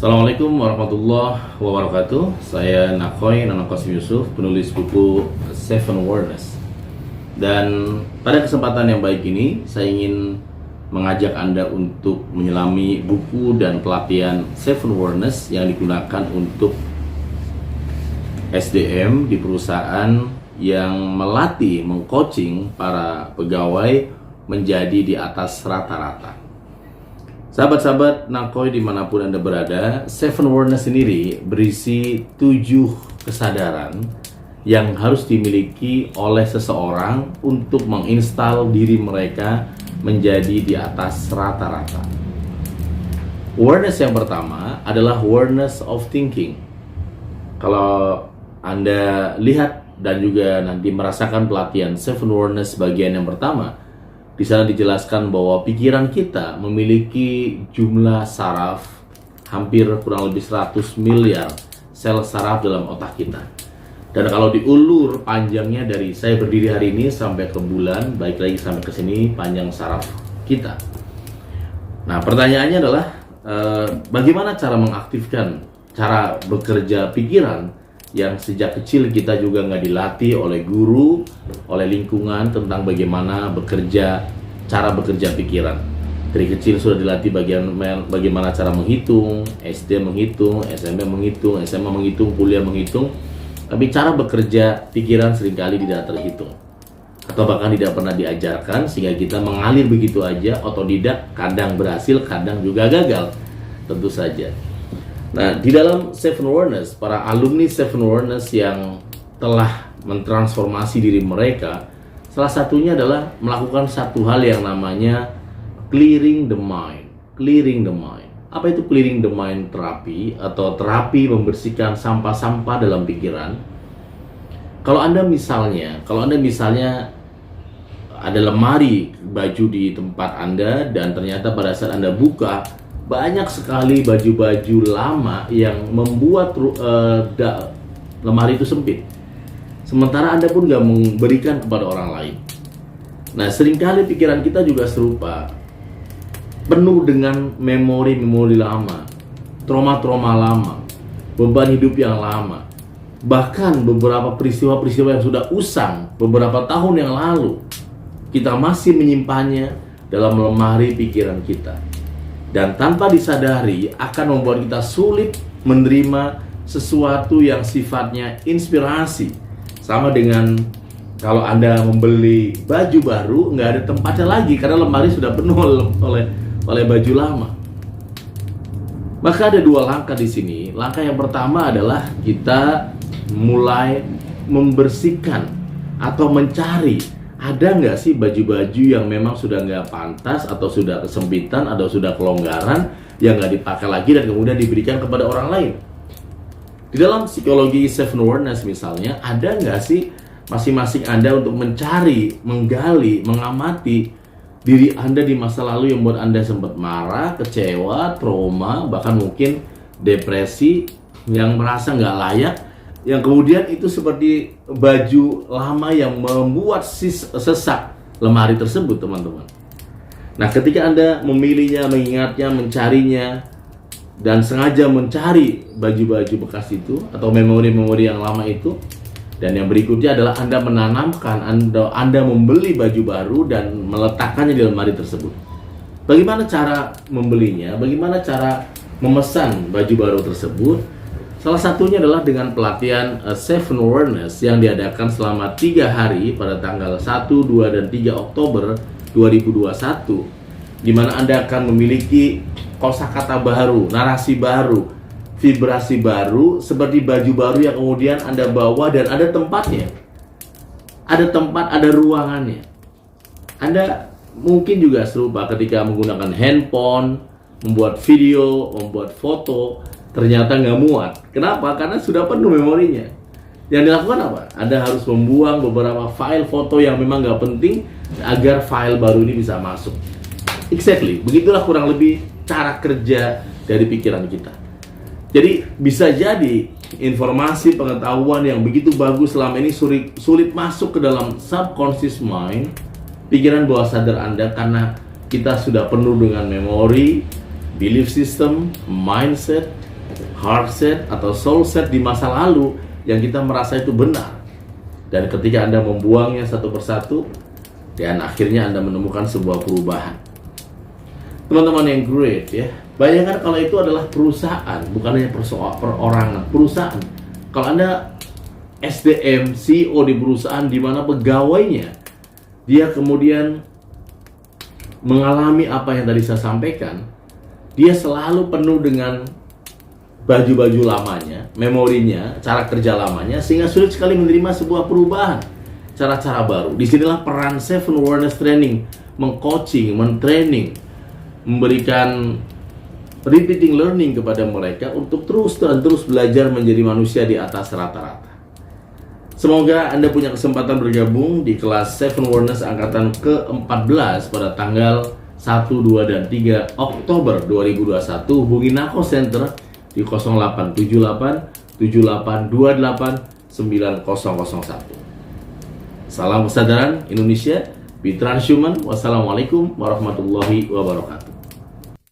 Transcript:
Assalamualaikum warahmatullahi wabarakatuh. Saya Nakoy Nana Qasim Yusuf, penulis buku Seven Awareness. Dan pada kesempatan yang baik ini, saya ingin mengajak Anda untuk menyelami buku dan pelatihan Seven Awareness yang digunakan untuk SDM di perusahaan yang melatih, mengcoaching para pegawai menjadi di atas rata-rata. Sahabat-sahabat Nakoy dimanapun Anda berada, Seven Awareness sendiri berisi 7 kesadaran yang harus dimiliki oleh seseorang untuk menginstal diri mereka menjadi di atas rata-rata. Awareness yang pertama adalah awareness of thinking. Kalau Anda lihat dan juga nanti merasakan pelatihan Seven Awareness bagian yang pertama, di sana dijelaskan bahwa pikiran kita memiliki jumlah saraf hampir kurang lebih 100 miliar sel saraf dalam otak kita. Dan kalau diulur panjangnya dari saya berdiri hari ini sampai ke bulan, baik lagi sampai ke sini panjang saraf kita. Nah, pertanyaannya adalah bagaimana cara mengaktifkan cara bekerja pikiran yang sejak kecil kita juga nggak dilatih oleh guru, oleh lingkungan tentang bagaimana cara bekerja pikiran. Dari kecil sudah dilatih bagaimana cara menghitung, SD menghitung, SMP menghitung, SMA menghitung, kuliah menghitung, tapi cara bekerja pikiran seringkali tidak terhitung atau bahkan tidak pernah diajarkan, sehingga kita mengalir begitu aja, otodidak, kadang berhasil, kadang juga gagal, tentu saja. Nah, di dalam Seven Awareness, para alumni Seven Awareness yang telah mentransformasi diri mereka, salah satunya adalah melakukan satu hal yang namanya clearing the mind. Clearing the mind. Apa itu clearing the mind terapi atau terapi membersihkan sampah-sampah dalam pikiran? Kalau Anda misalnya ada lemari baju di tempat Anda dan ternyata pada saat Anda buka banyak sekali baju-baju lama yang membuat lemari itu sempit. Sementara Anda pun gak memberikan kepada orang lain. Nah, seringkali pikiran kita juga serupa, penuh dengan memori-memori lama, trauma-trauma lama, beban hidup yang lama. Bahkan beberapa peristiwa-peristiwa yang sudah usang beberapa tahun yang lalu, kita masih menyimpannya dalam lemari pikiran kita. Dan tanpa disadari akan membuat kita sulit menerima sesuatu yang sifatnya inspirasi. Sama dengan kalau Anda membeli baju baru, nggak ada tempatnya lagi karena lemari sudah penuh oleh baju lama. Maka ada 2 langkah di sini. Langkah yang pertama adalah kita mulai membersihkan atau mencari, ada nggak sih baju-baju yang memang sudah nggak pantas atau sudah kesempitan atau sudah kelonggaran yang nggak dipakai lagi dan kemudian diberikan kepada orang lain. Di dalam psikologi Seven Awareness misalnya, ada nggak sih masing-masing Anda untuk mencari, menggali, mengamati diri Anda di masa lalu yang membuat Anda sempat marah, kecewa, trauma, bahkan mungkin depresi, yang merasa nggak layak, yang kemudian itu seperti baju lama yang membuat sesak lemari tersebut, teman-teman. Nah, ketika Anda memilihnya, mengingatnya, mencarinya, dan sengaja mencari baju-baju bekas itu atau memori-memori yang lama itu, dan yang berikutnya adalah Anda menanamkan, Anda membeli baju baru dan meletakkannya di lemari tersebut. Bagaimana cara membelinya? Bagaimana cara memesan baju baru tersebut? Salah satunya adalah dengan pelatihan Seven Awareness yang diadakan selama 3 hari pada tanggal 1, 2, dan 3 Oktober 2021, di mana Anda akan memiliki kosakata baru, narasi baru, vibrasi baru, seperti baju baru yang kemudian Anda bawa dan ada tempatnya. Ada tempat, ada ruangannya. Anda mungkin juga serupa ketika menggunakan handphone, membuat video, membuat foto, ternyata nggak muat. Kenapa? Karena sudah penuh memorinya. Yang dilakukan apa? Anda harus membuang beberapa file foto yang memang nggak penting agar file baru ini bisa masuk. Exactly. Begitulah kurang lebih cara kerja dari pikiran kita. Jadi bisa jadi informasi pengetahuan yang begitu bagus selama ini sulit masuk ke dalam subconscious mind, pikiran bawah sadar Anda, karena kita sudah penuh dengan memori, belief system, mindset, heart set atau soul set di masa lalu yang kita merasa itu benar. Dan ketika Anda membuangnya satu persatu, dan akhirnya Anda menemukan sebuah perubahan. Teman-teman yang great ya, bayangkan kalau itu adalah perusahaan, bukan hanya perorangan, perusahaan. Kalau Anda SDM, CEO di perusahaan di mana pegawainya, dia kemudian mengalami apa yang tadi saya sampaikan, dia selalu penuh dengan baju-baju lamanya, memorinya, cara kerja lamanya, sehingga sulit sekali menerima sebuah perubahan, cara-cara baru. Disinilah peran Seven Wonders Training, mengcoaching, mentraining, memberikan repeating learning kepada mereka untuk terus belajar menjadi manusia di atas rata-rata. Semoga Anda punya kesempatan bergabung di kelas Seven Wonders angkatan ke-14 pada tanggal 1, 2, dan 3 Oktober 2021. Hubungi Nako Center di 0878 7828 9001. Salam kesadaran Indonesia, be transhuman. Wassalamualaikum warahmatullahi wabarakatuh.